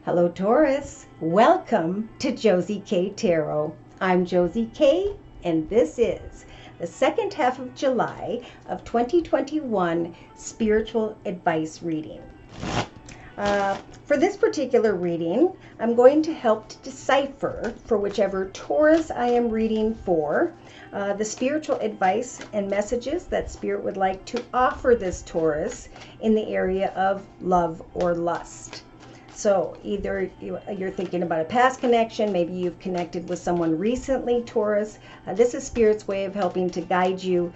Hello Taurus, welcome to Josie K Tarot. I'm Josie K and this is the second half of July of 2021 spiritual advice reading. For this particular reading, I'm going to help to decipher for whichever Taurus I am reading for the spiritual advice and messages that Spirit would like to offer this Taurus in the area of love or lust. So either you're thinking about a past connection, maybe you've connected with someone recently, Taurus. This is Spirit's way of helping to guide you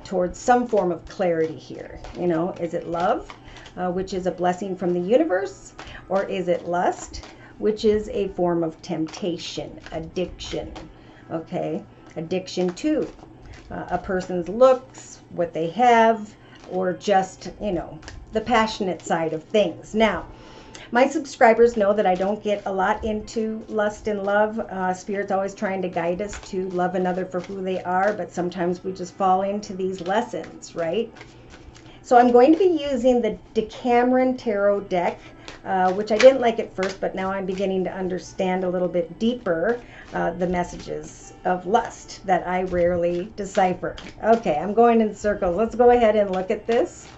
towards some form of clarity here. You know, is it love, which is a blessing from the universe, or is it lust, which is a form of temptation, addiction, okay? Addiction to a person's looks, what they have, or just, you know, the passionate side of things. Now, my subscribers know that I don't get a lot into lust and love. Spirit's always trying to guide us to love another for who they are, but sometimes we just fall into these lessons, right? So I'm going to be using the Decameron Tarot deck, which I didn't like at first, but now I'm beginning to understand a little bit deeper the messages of lust that I rarely decipher. Okay, I'm going in circles. Let's go ahead and look at this.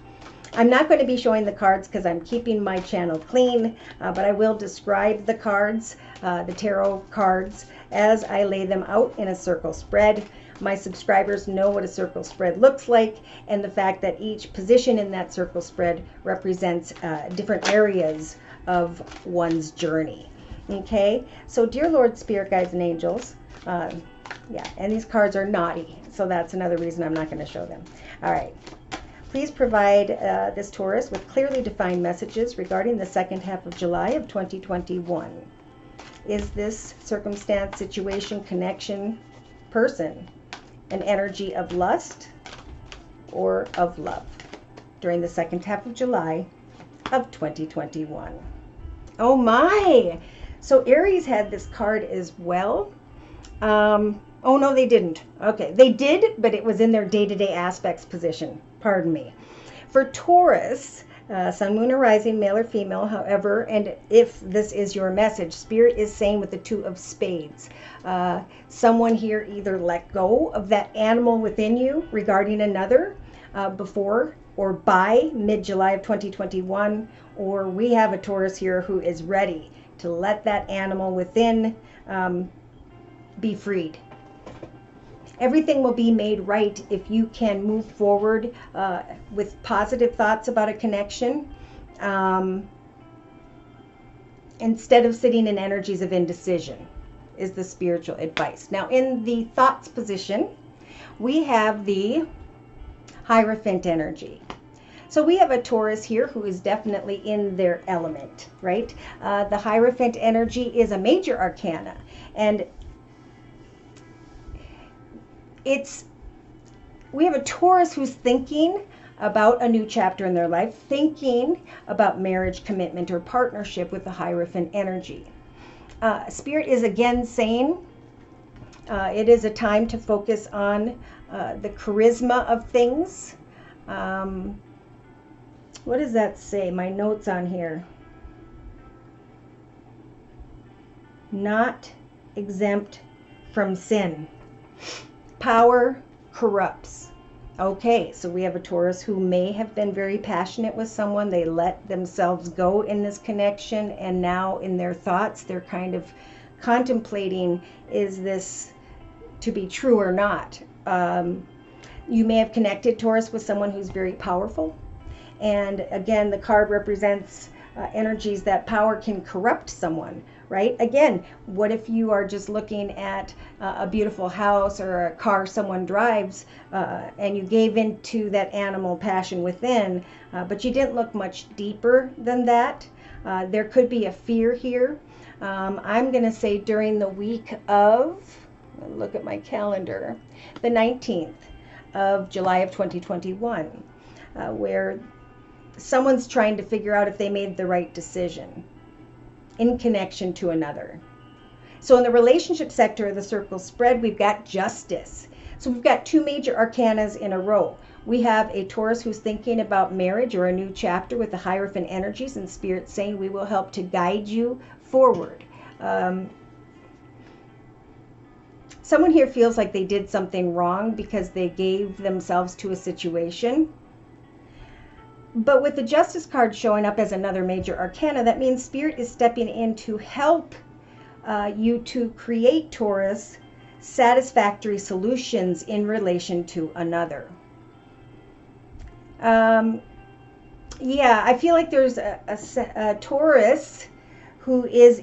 I'm not going to be showing the cards because I'm keeping my channel clean, but I will describe the cards, the tarot cards, as I lay them out in a circle spread. My subscribers know what a circle spread looks like, and the fact that each position in that circle spread represents different areas of one's journey. Okay, so dear Lord, Spirit, Guides, and Angels, yeah, and these cards are naughty, so that's another reason I'm not going to show them. All right. Please provide this Taurus with clearly defined messages regarding the second half of July of 2021. Is this circumstance, situation, connection, person an energy of lust or of love during the second half of July of 2021? Oh my! So Aries had this card as well. Oh no, they didn't. Okay, they did, but it was in their day-to-day aspects position. Pardon me. For Taurus, Sun, Moon, or Rising, male or female, however, and if this is your message, Spirit is saying with the Two of Spades, someone here either let go of that animal within you regarding another before or by mid-July of 2021, or we have a Taurus here who is ready to let that animal within be freed. Everything will be made right if you can move forward with positive thoughts about a connection instead of sitting in energies of indecision, is the spiritual advice. Now, in the thoughts position, we have the Hierophant energy. So we have a Taurus here who is definitely in their element, right? The Hierophant energy is a major arcana, and we have a Taurus who's thinking about a new chapter in their life, thinking about marriage, commitment, or partnership with the Hierophant energy. Spirit is again saying it is a time to focus on the charisma of things. What does that say? My notes on here. Not exempt from sin. Power corrupts. Okay, so we have a Taurus who may have been very passionate with someone. They let themselves go in this connection, and now in their thoughts, they're kind of contemplating, is this to be true or not? You may have connected, Taurus, with someone who's very powerful. And again, the card represents energies that power can corrupt someone, right? Again, what if you are just looking at a beautiful house or a car someone drives and you gave into that animal passion within, but you didn't look much deeper than that? There could be a fear here. I'm going to say during the week of, look at my calendar, the 19th of July of 2021, where someone's trying to figure out if they made the right decision in connection to another. So in the relationship sector of the circle spread, we've got justice. So we've got two major arcanas in a row. We have a Taurus who's thinking about marriage or a new chapter with the Hierophant energies, and Spirit saying we will help to guide you forward. Someone here feels like they did something wrong because they gave themselves to a situation. But with the Justice card showing up as another major arcana, that means Spirit is stepping in to help you to create, Taurus, satisfactory solutions in relation to another. Yeah, I feel like there's a Taurus who is,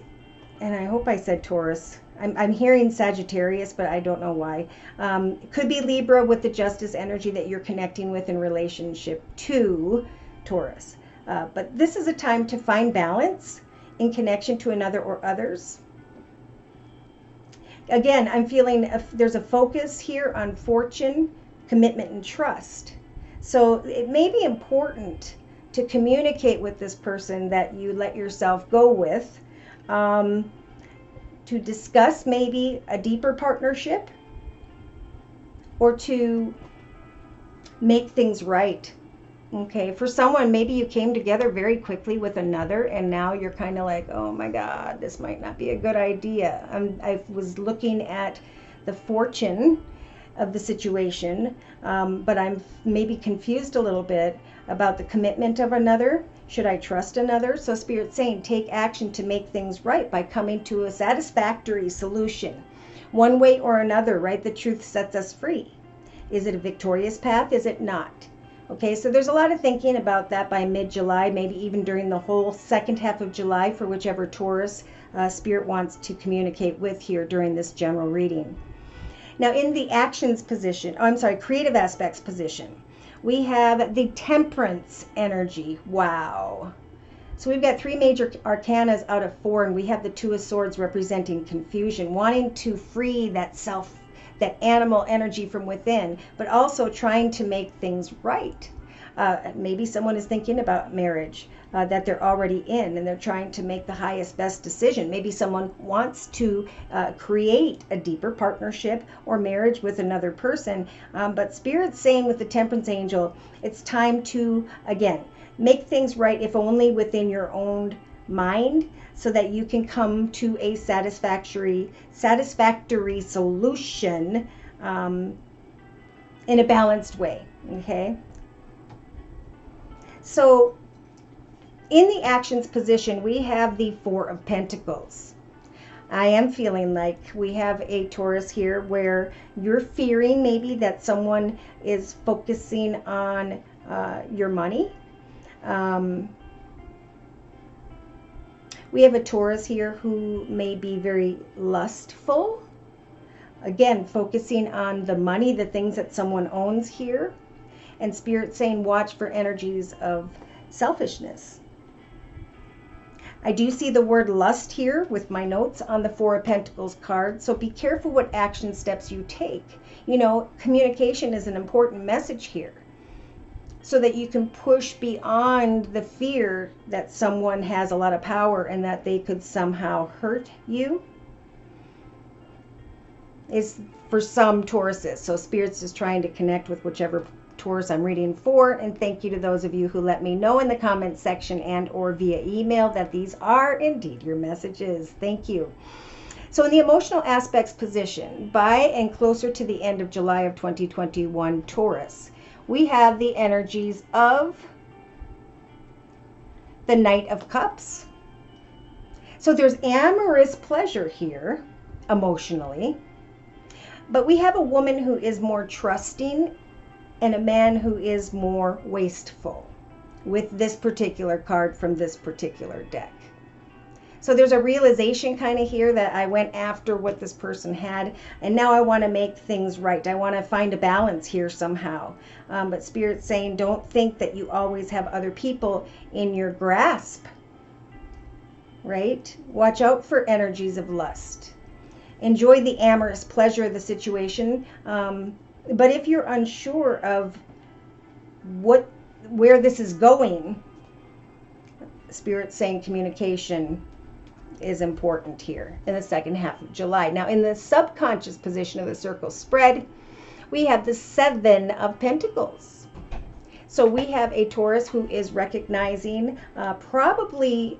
and I hope I said Taurus. I'm hearing Sagittarius, but I don't know why. Could be Libra with the Justice energy that you're connecting with in relationship to Taurus. But this is a time to find balance in connection to another or others. Again, I'm feeling there's a focus here on fortune, commitment, and trust. So it may be important to communicate with this person that you let yourself go with, to discuss maybe a deeper partnership, or to make things right. Okay, for someone, maybe you came together very quickly with another, and now you're kind of like, oh my God, this might not be a good idea. I was looking at the fortune of the situation, but I'm maybe confused a little bit about the commitment of another. Should I trust another? So Spirit's saying take action to make things right by coming to a satisfactory solution. One way or another, right? The truth sets us free. Is it a victorious path? Is it not? Okay, so there's a lot of thinking about that by mid-July, maybe even during the whole second half of July for whichever Taurus Spirit wants to communicate with here during this general reading. Now in the actions position, creative aspects position, we have the Temperance energy. Wow. So we've got 3 major arcanas out of 4, and we have the Two of Swords representing confusion, wanting to free that animal energy from within, but also trying to make things right. Maybe someone is thinking about marriage that they're already in, and they're trying to make the highest, best decision. Maybe someone wants to create a deeper partnership or marriage with another person, but Spirit's saying with the Temperance angel, it's time to, again, make things right, if only within your own mind, so that you can come to a satisfactory solution in a balanced way. Okay, so in the actions position, we have the Four of Pentacles. I am feeling like we have a Taurus here where you're fearing maybe that someone is focusing on your money. We have a Taurus here who may be very lustful. Again, focusing on the money, the things that someone owns here. And Spirit saying watch for energies of selfishness. I do see the word lust here with my notes on the Four of Pentacles card. So be careful what action steps you take. You know, communication is an important message here, so that you can push beyond the fear that someone has a lot of power and that they could somehow hurt you. Is for some Tauruses. So Spirit's just trying to connect with whichever Taurus I'm reading for. And thank you to those of you who let me know in the comments section and or via email that these are indeed your messages. Thank you. So in the emotional aspects position, by and closer to the end of July of 2021, Taurus, we have the energies of the Knight of Cups. So there's amorous pleasure here, emotionally. But we have a woman who is more trusting and a man who is more wasteful with this particular card from this particular deck. So there's a realization kind of here that I went after what this person had, and now I want to make things right. I want to find a balance here somehow. But Spirit's saying don't think that you always have other people in your grasp, right? Watch out for energies of lust. Enjoy the amorous pleasure of the situation. But if you're unsure of where this is going, Spirit's saying communication is important here in the second half of July. Now, in the subconscious position of the circle spread, we have the Seven of Pentacles. So we have a Taurus who is recognizing probably,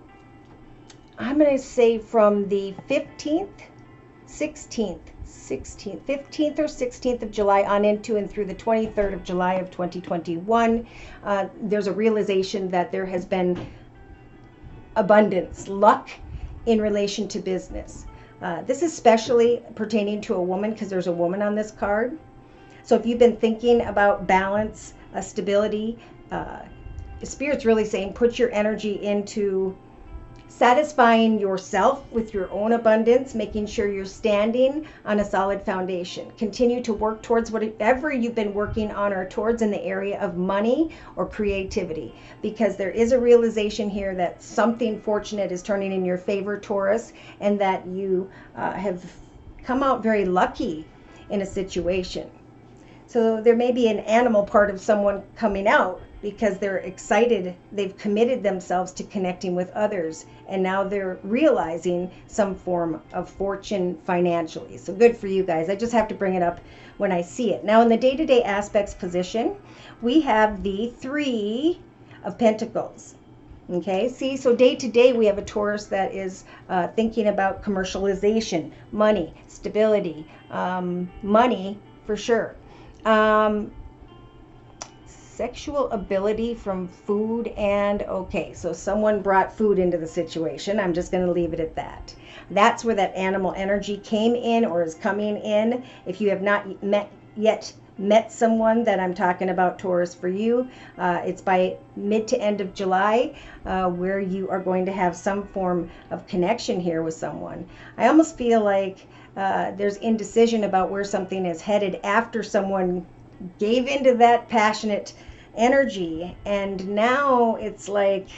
I'm going to say from the 15th, 16th, 15th or 16th of July on into and through the 23rd of July of 2021. There's a realization that there has been abundance, luck in relation to business. This is especially pertaining to a woman because there's a woman on this card. So if you've been thinking about balance, stability, Spirit's really saying put your energy into satisfying yourself with your own abundance, making sure you're standing on a solid foundation. Continue to work towards whatever you've been working on or towards in the area of money or creativity, because there is a realization here that something fortunate is turning in your favor, Taurus, and that you have come out very lucky in a situation. So there may be an animal part of someone coming out because they're excited, they've committed themselves to connecting with others, and now they're realizing some form of fortune financially. So good for you guys. I just have to bring it up when I see it. Now in the day-to-day aspects position, we have the 3 of Pentacles. Okay, see, so day to day we have a Taurus that is thinking about commercialization, money, stability, money for sure. Sexual ability from food, and okay, so someone brought food into the situation. I'm just going to leave it at that. That's where that animal energy came in or is coming in. If you have not yet met someone that I'm talking about, Taurus, for you, it's by mid to end of July where you are going to have some form of connection here with someone. I almost feel like there's indecision about where something is headed after someone gave into that passionate energy, and now it's like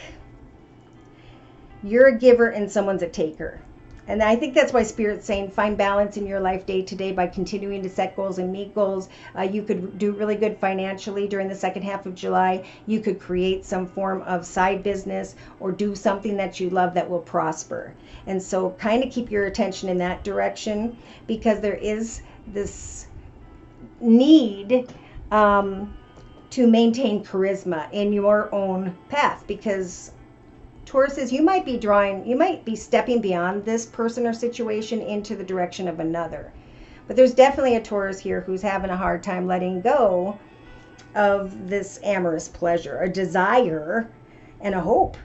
you're a giver and someone's a taker. And I think that's why Spirit's saying find balance in your life day to day by continuing to set goals and meet goals. You could do really good financially during the second half of July. You could create some form of side business or do something that you love that will prosper. And so kind of keep your attention in that direction, because there is this need to maintain charisma in your own path, because Tauruses, you might be stepping beyond this person or situation into the direction of another. But there's definitely a Taurus here who's having a hard time letting go of this amorous pleasure, a desire and a hope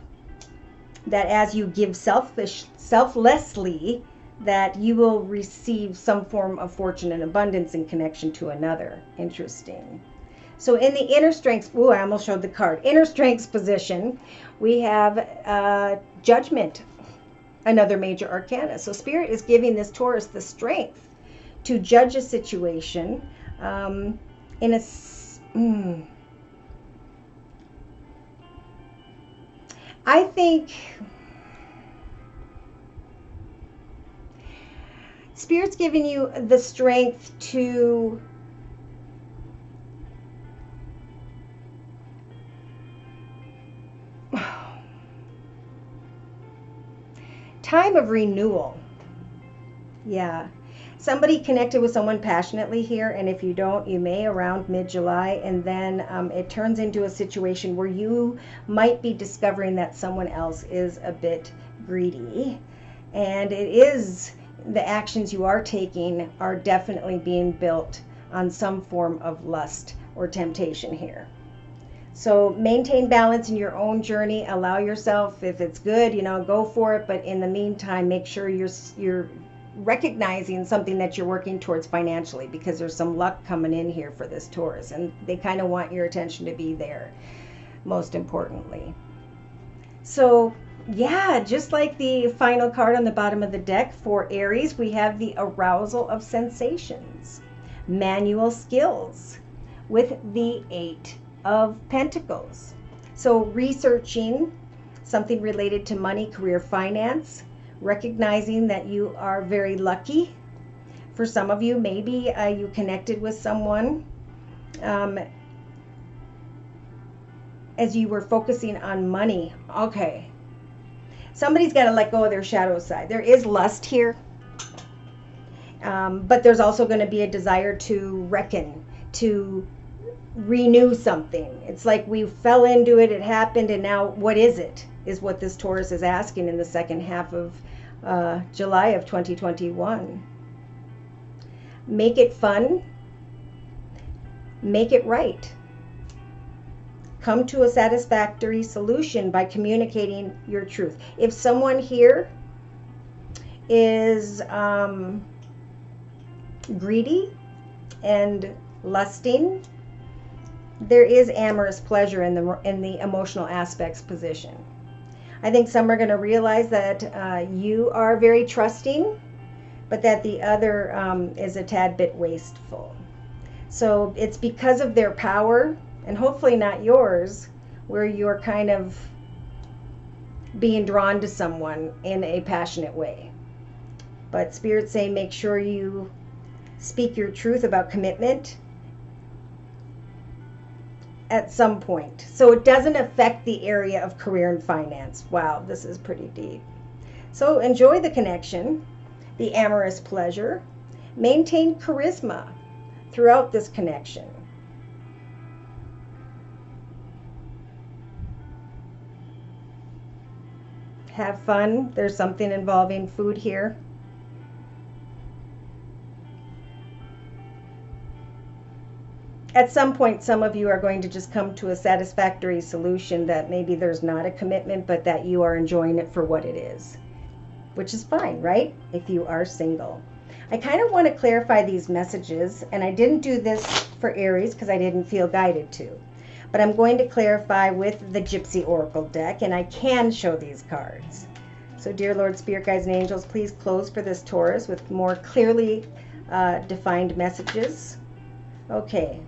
that as you give selflessly, that you will receive some form of fortune and abundance in connection to another. Interesting. So in the inner strengths, I almost showed the card. Inner strengths position, we have judgment, another major arcana. So Spirit is giving this Taurus the strength to judge a situation in a... I think Spirit's giving you the strength to time of renewal. Yeah. Somebody connected with someone passionately here, and if you don't, you may around mid-July, and then it turns into a situation where you might be discovering that someone else is a bit greedy, and it is the actions you are taking are definitely being built on some form of lust or temptation here. So maintain balance in your own journey. Allow yourself, if it's good, go for it. But in the meantime, make sure you're recognizing something that you're working towards financially, because there's some luck coming in here for this Taurus, and they kind of want your attention to be there, most importantly. So yeah, just like the final card on the bottom of the deck for Aries, we have the arousal of sensations, manual skills with the 8 of Pentacles. So researching something related to money, career, finance, recognizing that you are very lucky. For some of you, maybe you connected with someone as you were focusing on money. Okay. Somebody's got to let go of their shadow side. There is lust here, but there's also going to be a desire to reckon, to renew something. It's like we fell into it, it happened, and now what is it? Is what this Taurus is asking in the second half of July of 2021. Make it fun. Make it right. Come to a satisfactory solution by communicating your truth. If someone here is greedy and lusting, there is amorous pleasure in the emotional aspects position. I think some are going to realize that you are very trusting, but that the other is a tad bit wasteful. So it's because of their power, and hopefully not yours, where you're kind of being drawn to someone in a passionate way. But Spirit's saying make sure you speak your truth about commitment at some point, so it doesn't affect the area of career and finance. Wow, this is pretty deep. So enjoy the connection, the amorous pleasure. Maintain charisma throughout this connection. Have fun. There's something involving food here. At some point, some of you are going to just come to a satisfactory solution that maybe there's not a commitment, but that you are enjoying it for what it is, which is fine, right? If you are single. I kind of want to clarify these messages, and I didn't do this for Aries because I didn't feel guided to. But I'm going to clarify with the Gypsy Oracle deck, and I can show these cards. So dear Lord, Spirit Guides and Angels, please close for this Taurus with more clearly defined messages. Okay.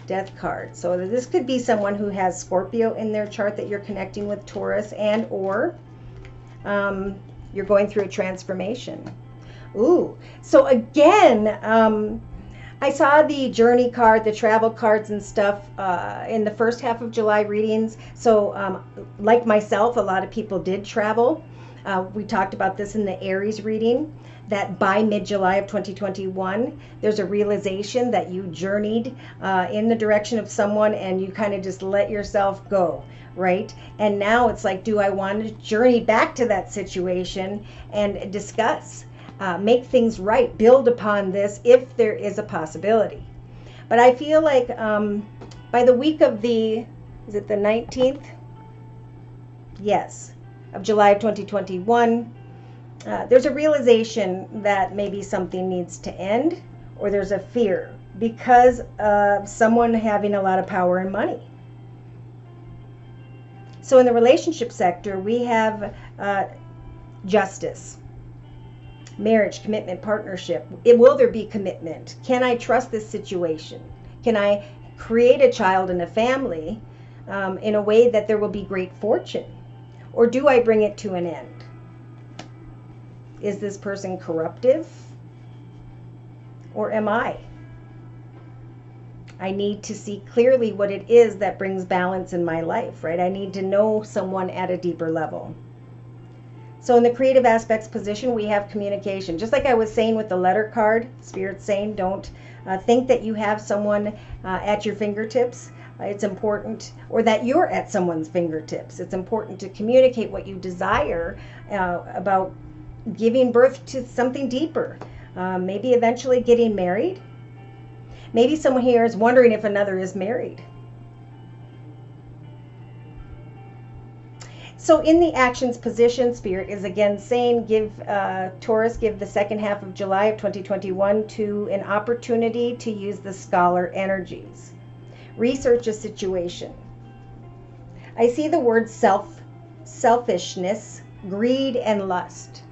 Death card. So this could be someone who has Scorpio in their chart that you're connecting with Taurus, and or you're going through a transformation. Ooh, so again, I saw the journey card, the travel cards and stuff in the first half of July readings. So like myself, a lot of people did travel. We talked about this in the Aries reading, that by mid-July of 2021, there's a realization that you journeyed in the direction of someone and you kind of just let yourself go, right? And now it's like, do I want to journey back to that situation and discuss, make things right, build upon this if there is a possibility. But I feel like by the week of is it the 19th? Yes, of July of 2021, there's a realization that maybe something needs to end, or there's a fear because of someone having a lot of power and money. So in the relationship sector, we have justice, marriage, commitment, partnership. Will there be commitment? Can I trust this situation? Can I create a child and a family in a way that there will be great fortune? Or do I bring it to an end? Is this person corruptive? Or am I? I need to see clearly what it is that brings balance in my life, right? I need to know someone at a deeper level. So in the creative aspects position, we have communication. Just like I was saying with the letter card, Spirit's saying don't think that you have someone at your fingertips. It's important, or that you're at someone's fingertips. It's important to communicate what you desire about giving birth to something deeper. Maybe eventually getting married. Maybe someone here is wondering if another is married. So in the actions position, Spirit is again saying Taurus, give the second half of July of 2021 to an opportunity to use the scholar energies. Research a situation. I see the word selfishness, greed, and lust.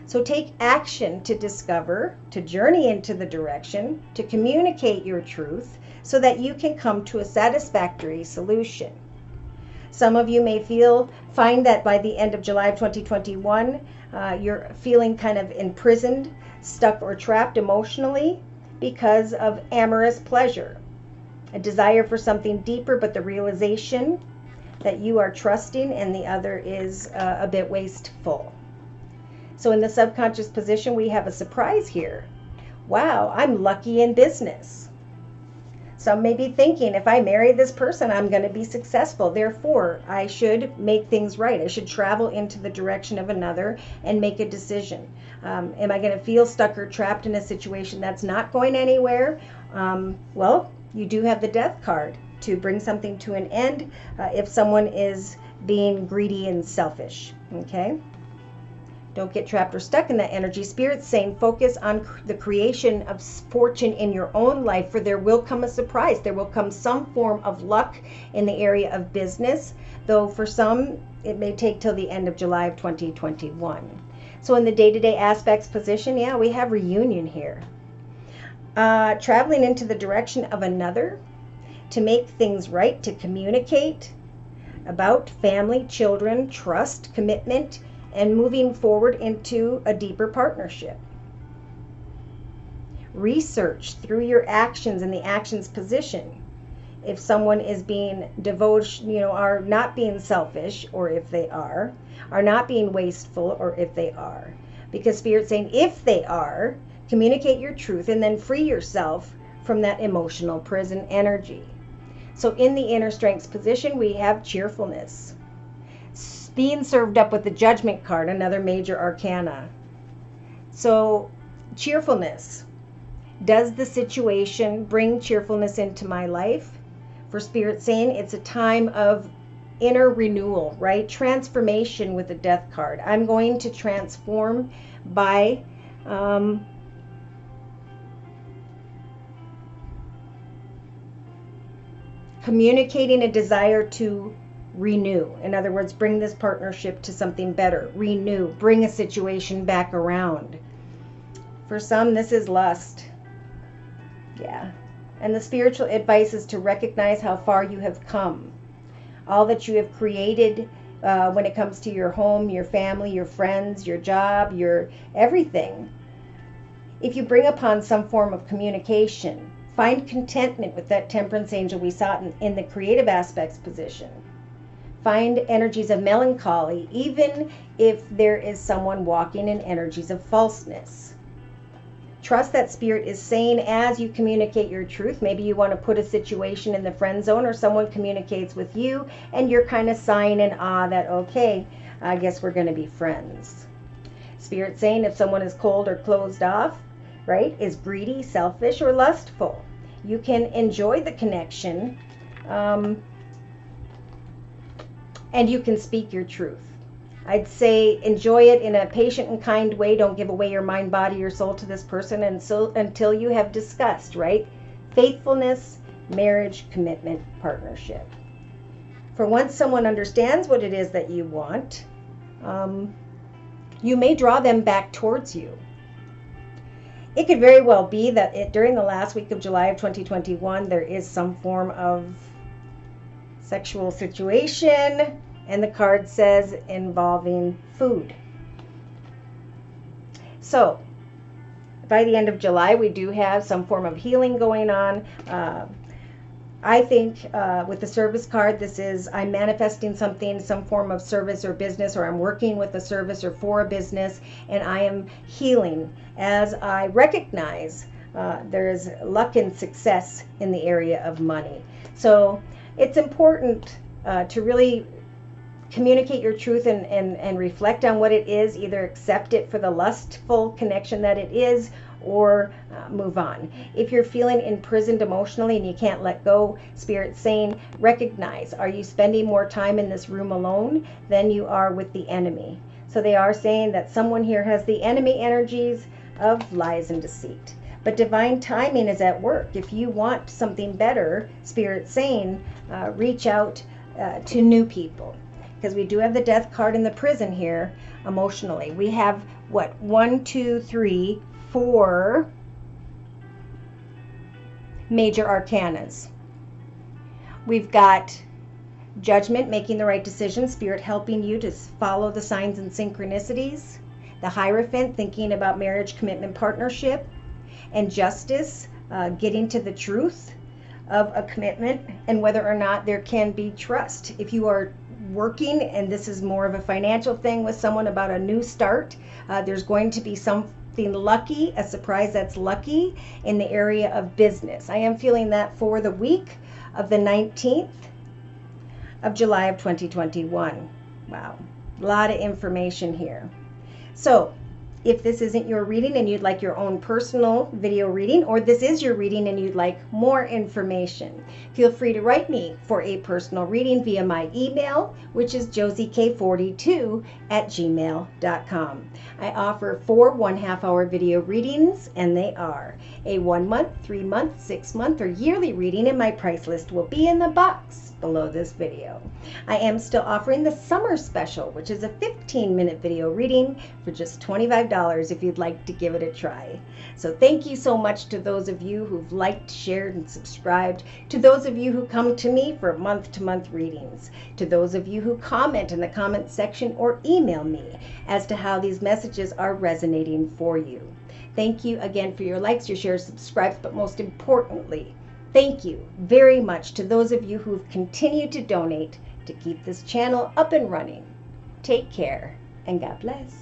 So take action to discover, to journey into the direction, to communicate your truth so that you can come to a satisfactory solution. Some of you may find that by the end of July of 2021, you're feeling kind of imprisoned, stuck, or trapped emotionally because of amorous pleasure. A desire for something deeper, but the realization that you are trusting and the other is a bit wasteful. So in the subconscious position, we have a surprise here. Wow, I'm lucky in business. Some may be thinking, if I marry this person, I'm going to be successful. Therefore, I should make things right. I should travel into the direction of another and make a decision. Am I going to feel stuck or trapped in a situation that's not going anywhere? Well, you do have the Death card to bring something to an end if someone is being greedy and selfish. Okay? Don't get trapped or stuck in that energy. Spirit's saying focus on the creation of fortune in your own life, for there will come a surprise. There will come some form of luck in the area of business, though for some it may take till the end of July of 2021. So in the day-to-day aspects position, yeah, we have reunion here. Traveling into the direction of another to make things right, to communicate about family, children, trust, commitment, and moving forward into a deeper partnership. Research through your actions and the actions position. If someone is being devoted, are not being selfish, or if they are not being wasteful, or if they are. Because Spirit's saying if they are, communicate your truth and then free yourself from that emotional prison energy. So in the inner strengths position, we have cheerfulness. Being served up with the Judgment card, another major arcana. So cheerfulness. Does the situation bring cheerfulness into my life? For Spirit saying it's a time of inner renewal, right? Transformation with the Death card. I'm going to transform by communicating a desire to renew. In other words, bring this partnership to something better. Renew. Bring a situation back around. For some, this is lust. Yeah. And the spiritual advice is to recognize how far you have come. All that you have created when it comes to your home, your family, your friends, your job, your everything. If you bring upon some form of communication, find contentment with that temperance angel we saw in the creative aspects position. Find energies of melancholy, even if there is someone walking in energies of falseness. Trust that Spirit is saying as you communicate your truth. Maybe you want to put a situation in the friend zone, or someone communicates with you and you're kind of sighing in awe that, okay, I guess we're going to be friends. Spirit saying if someone is cold or closed off, right, is greedy, selfish, or lustful, you can enjoy the connection and you can speak your truth. I'd say enjoy it in a patient and kind way. Don't give away your mind, body, or soul to this person until you have discussed, right? Faithfulness, marriage, commitment, partnership. For once someone understands what it is that you want, you may draw them back towards you. It could very well be that during the last week of July of 2021, there is some form of sexual situation, and the card says involving food. So by the end of July, we do have some form of healing going on. I think with the service card, this is I'm manifesting something, some form of service or business, or I'm working with a service or for a business, and I am healing as I recognize there is luck and success in the area of money. So it's important to really communicate your truth and reflect on what it is. Either accept it for the lustful connection that it is, or move on. If you're feeling imprisoned emotionally and you can't let go, Spirit's saying recognize, are you spending more time in this room alone than you are with the enemy? So they are saying that someone here has the enemy energies of lies and deceit. But divine timing is at work. If you want something better, Spirit's saying reach out to new people. Because we do have the Death card in the prison here emotionally. We have what? 1, 2, 3, 4 major arcanas. We've got Judgment, making the right decision, Spirit helping you to follow the signs and synchronicities. The Hierophant, thinking about marriage, commitment, partnership. And Justice, getting to the truth of a commitment and whether or not there can be trust. If you are working, and this is more of a financial thing with someone about a new start. There's going to be something lucky, a surprise that's lucky in the area of business. I am feeling that for the week of the 19th of July of 2021. Wow, a lot of information here. So if this isn't your reading and you'd like your own personal video reading, or this is your reading and you'd like more information, feel free to write me for a personal reading via my email, which is josiek42@gmail.com. I offer 4 1/2-hour video readings, and they are a 1 month, 3 month, 6 month, or yearly reading, and my price list will be in the box below this video. I am still offering the summer special, which is a 15-minute video reading for just $25 if you'd like to give it a try. So thank you so much to those of you who've liked, shared, and subscribed, to those of you who come to me for month-to-month readings, to those of you who comment in the comment section or email me as to how these messages are resonating for you. Thank you again for your likes, your shares, subscribes, but most importantly, thank you very much to those of you who've continued to donate to keep this channel up and running. Take care, and God bless.